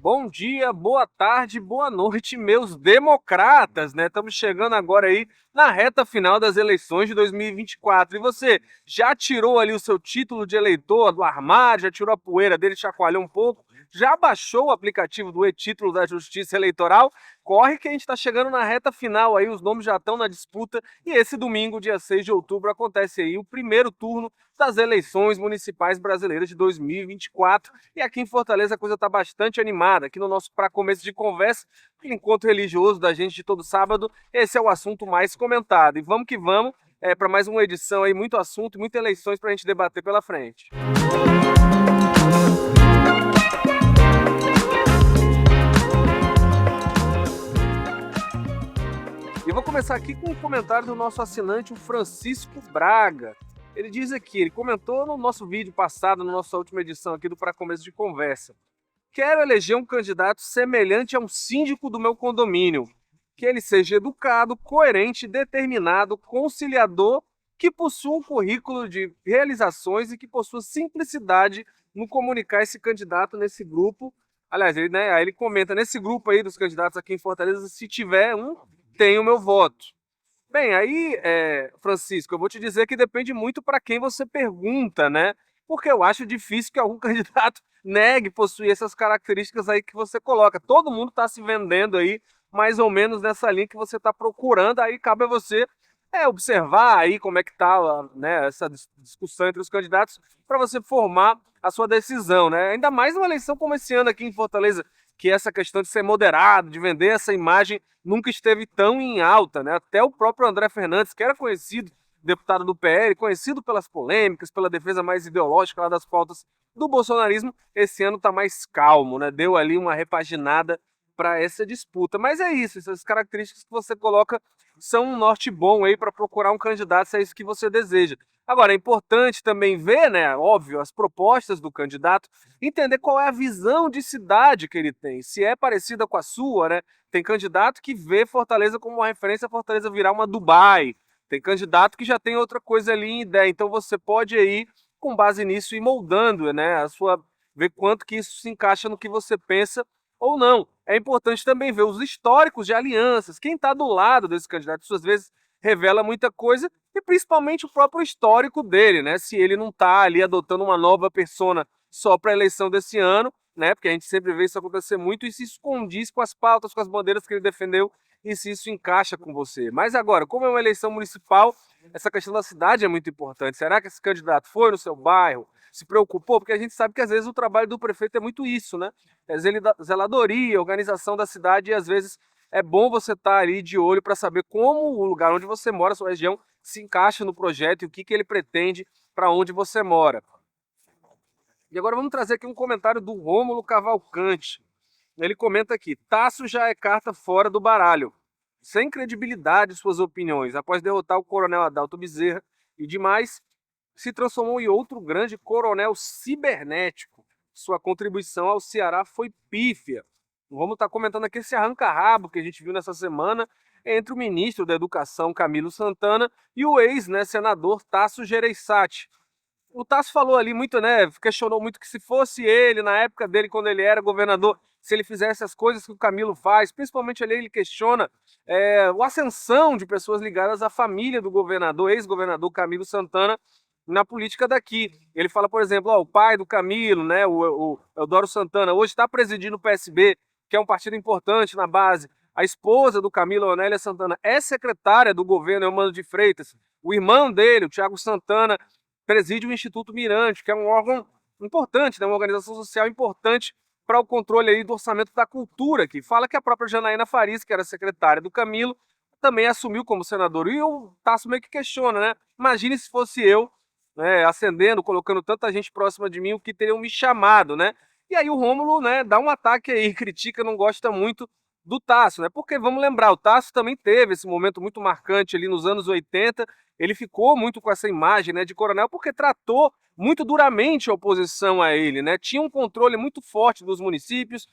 Bom dia, boa tarde, boa noite, meus democratas, né? Estamos chegando agora aí na reta final das eleições de 2024. E você já tirou ali o seu título de eleitor do armário, já tirou a poeira dele, chacoalhou um pouco, já baixou o aplicativo do e-título da Justiça Eleitoral? Corre que a gente está chegando na reta final aí, os nomes já estão na disputa e esse domingo, dia 6 de outubro, acontece aí o primeiro turno das eleições municipais brasileiras de 2024. E aqui em Fortaleza a coisa está bastante animada. Aqui no nosso Pra Começo de Conversa, o encontro religioso da gente de todo sábado, esse é o assunto mais comentado. E vamos que vamos, para mais uma edição aí, muito assunto, muitas eleições para a gente debater pela frente. E vou começar aqui com um comentário do nosso assinante, o Francisco Braga. Ele diz aqui, ele comentou no nosso vídeo passado, na nossa última edição aqui do Pra Começo de Conversa. Quero eleger um candidato semelhante a um síndico do meu condomínio, que ele seja educado, coerente, determinado, conciliador, que possua um currículo de realizações e que possua simplicidade no comunicar esse candidato nesse grupo. Aliás, aí ele comenta, nesse grupo aí dos candidatos aqui em Fortaleza, se tiver um, tem o meu voto. Bem, aí, Francisco, eu vou te dizer que depende muito para quem você pergunta, né? Porque eu acho difícil que algum candidato negue possuir essas características aí que você coloca. Todo mundo está se vendendo aí, mais ou menos nessa linha que você está procurando, aí cabe a você observar aí como é que está, né, essa discussão entre os candidatos para você formar a sua decisão, né? Ainda mais numa eleição como esse ano aqui em Fortaleza, que essa questão de ser moderado, de vender essa imagem, nunca esteve tão em alta, né? Até o próprio André Fernandes, que era conhecido, deputado do PL, conhecido pelas polêmicas, pela defesa mais ideológica lá das pautas do bolsonarismo, esse ano está mais calmo, né? Deu ali uma repaginada para essa disputa. Mas é isso, essas características que você coloca são um norte bom aí para procurar um candidato se é isso que você deseja. Agora, é importante também ver, né, óbvio, as propostas do candidato, entender qual é a visão de cidade que ele tem, se é parecida com a sua, né? Tem candidato que vê Fortaleza como uma referência, Fortaleza virar uma Dubai. Tem candidato que já tem outra coisa ali em ideia. Então você pode aí, com base nisso, ir moldando, né, ver quanto que isso se encaixa no que você pensa ou não. É importante também ver os históricos de alianças, quem está do lado desse candidato, isso às vezes revela muita coisa, e principalmente o próprio histórico dele, né? Se ele não está ali adotando uma nova persona só para a eleição desse ano, né? Porque a gente sempre vê isso acontecer muito e se isso condiz com as pautas, com as bandeiras que ele defendeu e se isso encaixa com você. Mas agora, como é uma eleição municipal, essa questão da cidade é muito importante. Será que esse candidato foi no seu bairro? Se preocupou? Porque a gente sabe que às vezes o trabalho do prefeito é muito isso, né? É zeladoria, organização da cidade e às vezes é bom você estar ali de olho para saber como o lugar onde você mora, a sua região, se encaixa no projeto e o que ele pretende para onde você mora. E agora vamos trazer aqui um comentário do Rômulo Cavalcante. Ele comenta aqui: Tasso já é carta fora do baralho. Sem credibilidade suas opiniões, após derrotar o coronel Adalto Bezerra e demais, se transformou em outro grande coronel cibernético. Sua contribuição ao Ceará foi pífia. Vamos estar comentando aqui esse arranca-rabo que a gente viu nessa semana entre o ministro da Educação, Camilo Santana, e o ex-senador Tasso Gereissati. O Tasso falou ali muito, né? Questionou muito que se fosse ele, na época dele, quando ele era governador, se ele fizesse as coisas que o Camilo faz, principalmente ali ele questiona a ascensão de pessoas ligadas à família do governador, ex-governador Camilo Santana, na política daqui. Ele fala, por exemplo, o pai do Camilo, né, o Eudoro Santana, hoje está presidindo o PSB, que é um partido importante na base. A esposa do Camilo, Onélia Santana, é secretária do governo Eumano de Freitas. O irmão dele, o Tiago Santana, preside o Instituto Mirante, que é um órgão importante, né, uma organização social importante para o controle aí do orçamento da cultura, que fala que a própria Janaína Farias, que era secretária do Camilo, também assumiu como senador. E o Tasso meio que questiona, né? Imagine se fosse eu, né, ascendendo, colocando tanta gente próxima de mim, o que teriam me chamado, né? E aí o Rômulo, né, dá um ataque aí, critica, não gosta muito do Tasso, né? Porque vamos lembrar, o Tasso também teve esse momento muito marcante ali nos anos 80, ele ficou muito com essa imagem, né, de coronel porque tratou muito duramente a oposição a ele, né? Tinha um controle muito forte dos municípios,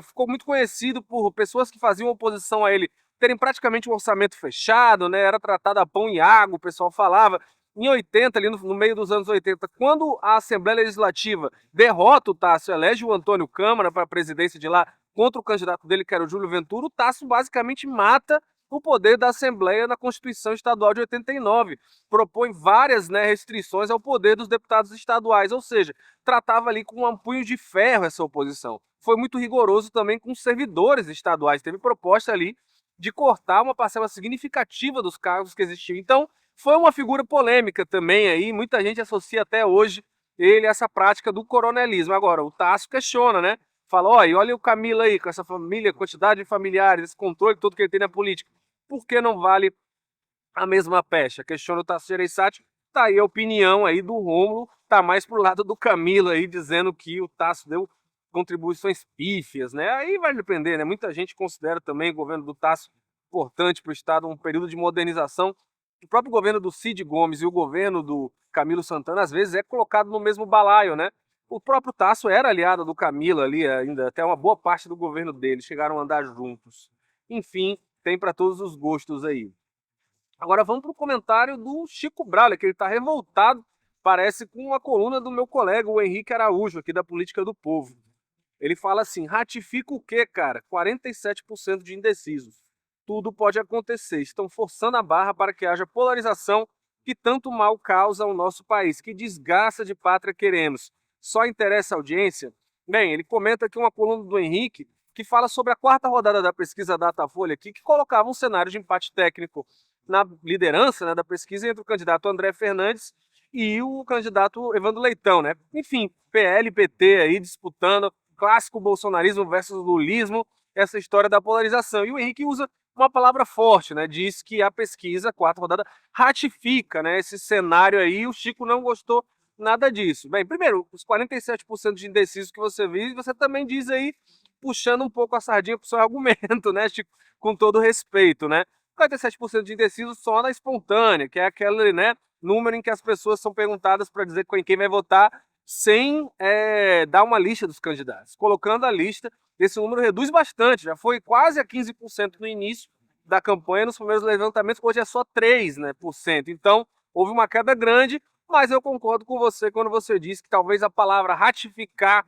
ficou muito conhecido por pessoas que faziam oposição a ele terem praticamente um orçamento fechado, né? Era tratado a pão e água, o pessoal falava. em 80, ali no meio dos anos 80, quando a Assembleia Legislativa derrota o Tasso, elege o Antônio Câmara para a presidência de lá contra o candidato dele, que era o Júlio Ventura, o Tasso basicamente mata o poder da Assembleia na Constituição Estadual de 89. Propõe várias, né, restrições ao poder dos deputados estaduais, ou seja, tratava ali com um punho de ferro essa oposição. Foi muito rigoroso também com os servidores estaduais. Teve proposta ali de cortar uma parcela significativa dos cargos que existiam. Então, foi uma figura polêmica também aí, muita gente associa até hoje ele a essa prática do coronelismo. Agora, o Tasso questiona, né? Fala, olha o Camilo aí, com essa família, quantidade de familiares, esse controle todo que ele tem na política. Por que não vale a mesma pecha? Questiona o Tasso Gereissati. Tá aí a opinião aí do Rômulo, tá mais pro lado do Camilo aí, dizendo que o Tasso deu contribuições pífias, né? Aí vai depender, né? Muita gente considera também o governo do Tasso importante para o Estado, um período de modernização. O próprio governo do Cid Gomes e o governo do Camilo Santana, às vezes, é colocado no mesmo balaio, né? O próprio Tasso era aliado do Camilo ali ainda, até uma boa parte do governo dele, chegaram a andar juntos. Enfim, tem para todos os gostos aí. Agora vamos para o comentário do Chico Braulio, que ele está revoltado, parece, com a coluna do meu colega, o Henrique Araújo, aqui da Política do Povo. Ele fala assim, ratifica o quê, cara? 47% de indecisos. Tudo pode acontecer. Estão forçando a barra para que haja polarização que tanto mal causa ao nosso país. Que desgraça de pátria queremos. Só interessa a audiência? Bem, ele comenta aqui uma coluna do Henrique que fala sobre a quarta rodada da pesquisa Datafolha aqui, que colocava um cenário de empate técnico na liderança, né, da pesquisa entre o candidato André Fernandes e o candidato Evandro Leitão, né? Enfim, PL e PT aí disputando, clássico bolsonarismo versus lulismo, essa história da polarização. E o Henrique usa uma palavra forte, né? Diz que a pesquisa, a quarta rodada, ratifica, né, esse cenário aí. O Chico não gostou nada disso. Bem, primeiro, os 47% de indecisos que você viu, você também diz aí, puxando um pouco a sardinha pro seu argumento, né, Chico? Com todo respeito, né? 47% de indecisos só na espontânea, que é aquele, né, número em que as pessoas são perguntadas para dizer quem vai votar sem dar uma lista dos candidatos. Colocando a lista, esse número reduz bastante, já foi quase a 15% no início da campanha, nos primeiros levantamentos, hoje é só 3%, né, por cento. Então, houve uma queda grande, mas eu concordo com você quando você diz que talvez a palavra ratificar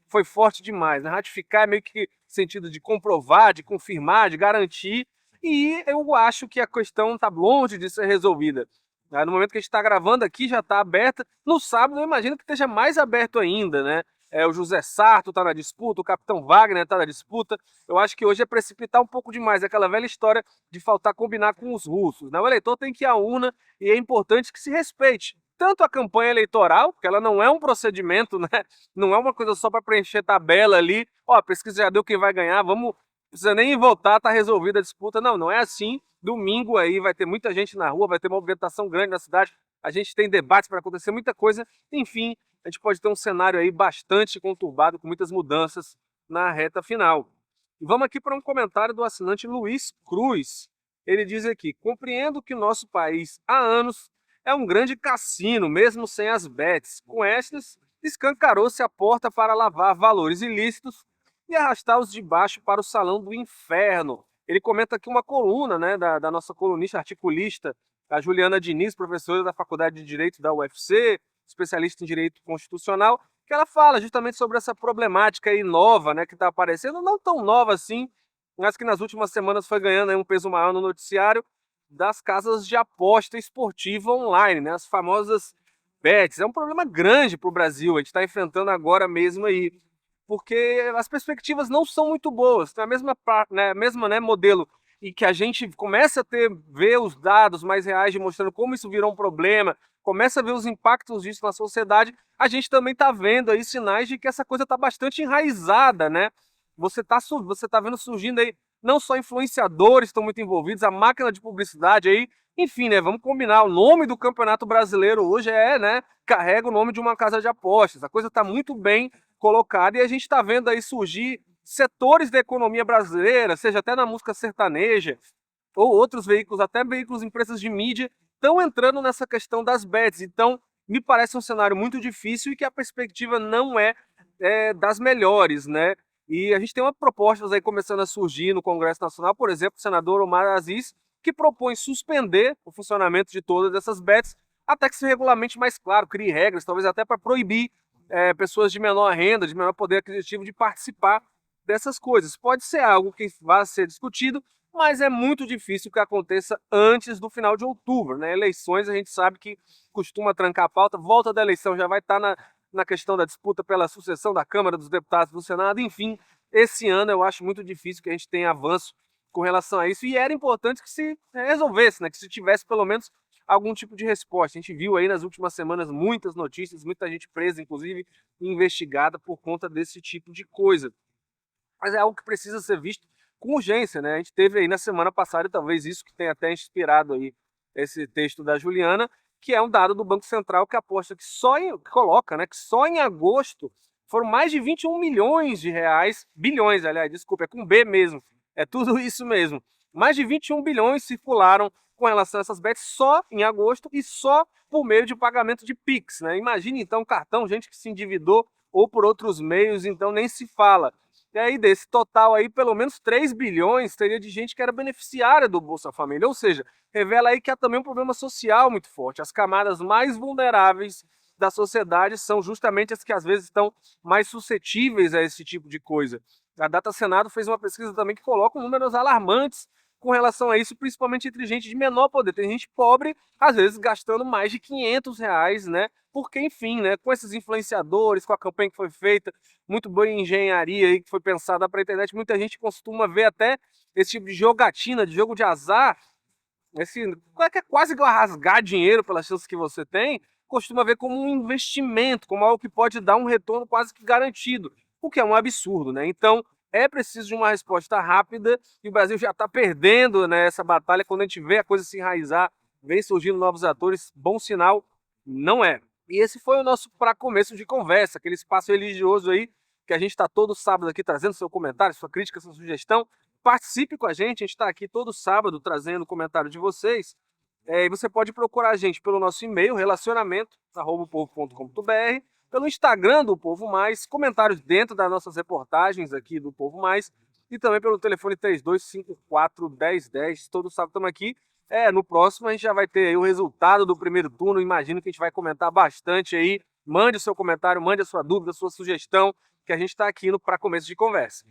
foi forte demais, né? Ratificar é meio que sentido de comprovar, de confirmar, de garantir, e eu acho que a questão está longe de ser resolvida. No momento que a gente está gravando aqui, já está aberta. No sábado, eu imagino que esteja mais aberto ainda, né? O José Sarto está na disputa, o Capitão Wagner está na disputa. Eu acho que hoje é precipitar um pouco demais, aquela velha história de faltar combinar com os russos, né? O eleitor tem que ir à urna e é importante que se respeite tanto a campanha eleitoral, porque ela não é um procedimento, né? Não é uma coisa só para preencher tabela ali. A pesquisa já deu quem vai ganhar, vamos, não precisa nem votar, tá resolvida a disputa. Não, não é assim. Domingo aí vai ter muita gente na rua, vai ter uma movimentação grande na cidade, a gente tem debates para acontecer, muita coisa. Enfim, a gente pode ter um cenário aí bastante conturbado, com muitas mudanças na reta final. E vamos aqui para um comentário do assinante Luiz Cruz. Ele diz aqui, compreendo que o nosso país há anos é um grande cassino, mesmo sem as bets. Com estas, escancarou-se a porta para lavar valores ilícitos e arrastá-los de baixo para o salão do inferno. Ele comenta aqui uma coluna, né, da nossa colunista articulista, a Juliana Diniz, professora da Faculdade de Direito da UFC, especialista em Direito Constitucional, que ela fala justamente sobre essa problemática aí nova, né, que está aparecendo, não tão nova assim, mas que nas últimas semanas foi ganhando aí um peso maior no noticiário, das casas de aposta esportiva online, né, as famosas bets. É um problema grande para o Brasil, a gente está enfrentando agora mesmo aí, porque as perspectivas não são muito boas. Na mesma né, modelo e que a gente começa a ver os dados mais reais mostrando como isso virou um problema, começa a ver os impactos disso na sociedade, a gente também está vendo aí sinais de que essa coisa está bastante enraizada, né? Você tá vendo surgindo aí, não só influenciadores estão muito envolvidos, a máquina de publicidade aí, enfim, né? Vamos combinar, o nome do Campeonato Brasileiro hoje né? Carrega o nome de uma casa de apostas. A coisa está muito bem colocada e a gente está vendo aí surgir setores da economia brasileira, seja até na música sertaneja, ou outros veículos, até veículos, empresas de mídia, estão entrando nessa questão das bets. Então, me parece um cenário muito difícil e que a perspectiva não é das melhores, né? E a gente tem uma propostas aí começando a surgir no Congresso Nacional, por exemplo, o senador Omar Aziz, que propõe suspender o funcionamento de todas essas bets, até que se regulamente mais claro, crie regras, talvez até para proibir pessoas de menor renda, de menor poder aquisitivo de participar dessas coisas. Pode ser algo que vai ser discutido, mas é muito difícil que aconteça antes do final de outubro, né? Eleições a gente sabe que costuma trancar a pauta, volta da eleição já vai estar na questão da disputa pela sucessão da Câmara dos Deputados, do Senado, enfim, esse ano eu acho muito difícil que a gente tenha avanço com relação a isso, e era importante que se resolvesse, né? Que se tivesse pelo menos algum tipo de resposta. A gente viu aí nas últimas semanas muitas notícias, muita gente presa, inclusive investigada por conta desse tipo de coisa. Mas é algo que precisa ser visto com urgência, né? A gente teve aí na semana passada, talvez isso que tenha até inspirado aí esse texto da Juliana, que é um dado do Banco Central que aposta que que coloca, né, que só em agosto foram mais de 21 milhões de reais, bilhões, aliás, desculpa, é com B mesmo, é tudo isso mesmo. Mais de 21 bilhões circularam com relação a essas bets só em agosto e só por meio de pagamento de Pix, né? Imagine então cartão, gente que se endividou ou por outros meios, então nem se fala. E aí, desse total aí, pelo menos 3 bilhões teria de gente que era beneficiária do Bolsa Família. Ou seja, revela aí que há também um problema social muito forte. As camadas mais vulneráveis da sociedade são justamente as que às vezes estão mais suscetíveis a esse tipo de coisa. A Data Senado fez uma pesquisa também que coloca números alarmantes com relação a isso, principalmente entre gente de menor poder. Tem gente pobre, às vezes, gastando mais de R$ 500, né? Porque, enfim, né, com esses influenciadores, com a campanha que foi feita, muito boa engenharia aí que foi pensada para a internet, muita gente costuma ver até esse tipo de jogatina, de jogo de azar, que é quase rasgar dinheiro pelas chances que você tem, costuma ver como um investimento, como algo que pode dar um retorno quase que garantido, o que é um absurdo, né? Então, é preciso de uma resposta rápida e o Brasil já está perdendo, né, essa batalha. Quando a gente vê a coisa se enraizar, vem surgindo novos atores, bom sinal não é. E esse foi o nosso para começo de conversa, aquele espaço religioso aí que a gente está todo sábado aqui trazendo seu comentário, sua crítica, sua sugestão. Participe com a gente está aqui todo sábado trazendo o comentário de vocês. E você pode procurar a gente pelo nosso e-mail, relacionamento@povo.com.br, pelo Instagram do Povo Mais, comentários dentro das nossas reportagens aqui do Povo Mais, e também pelo telefone 3254-1010. Todo sábado estamos aqui. No próximo a gente já vai ter aí o resultado do primeiro turno. Imagino que a gente vai comentar bastante aí. Mande o seu comentário, mande a sua dúvida, a sua sugestão, que a gente está aqui no Pra Começo de Conversa.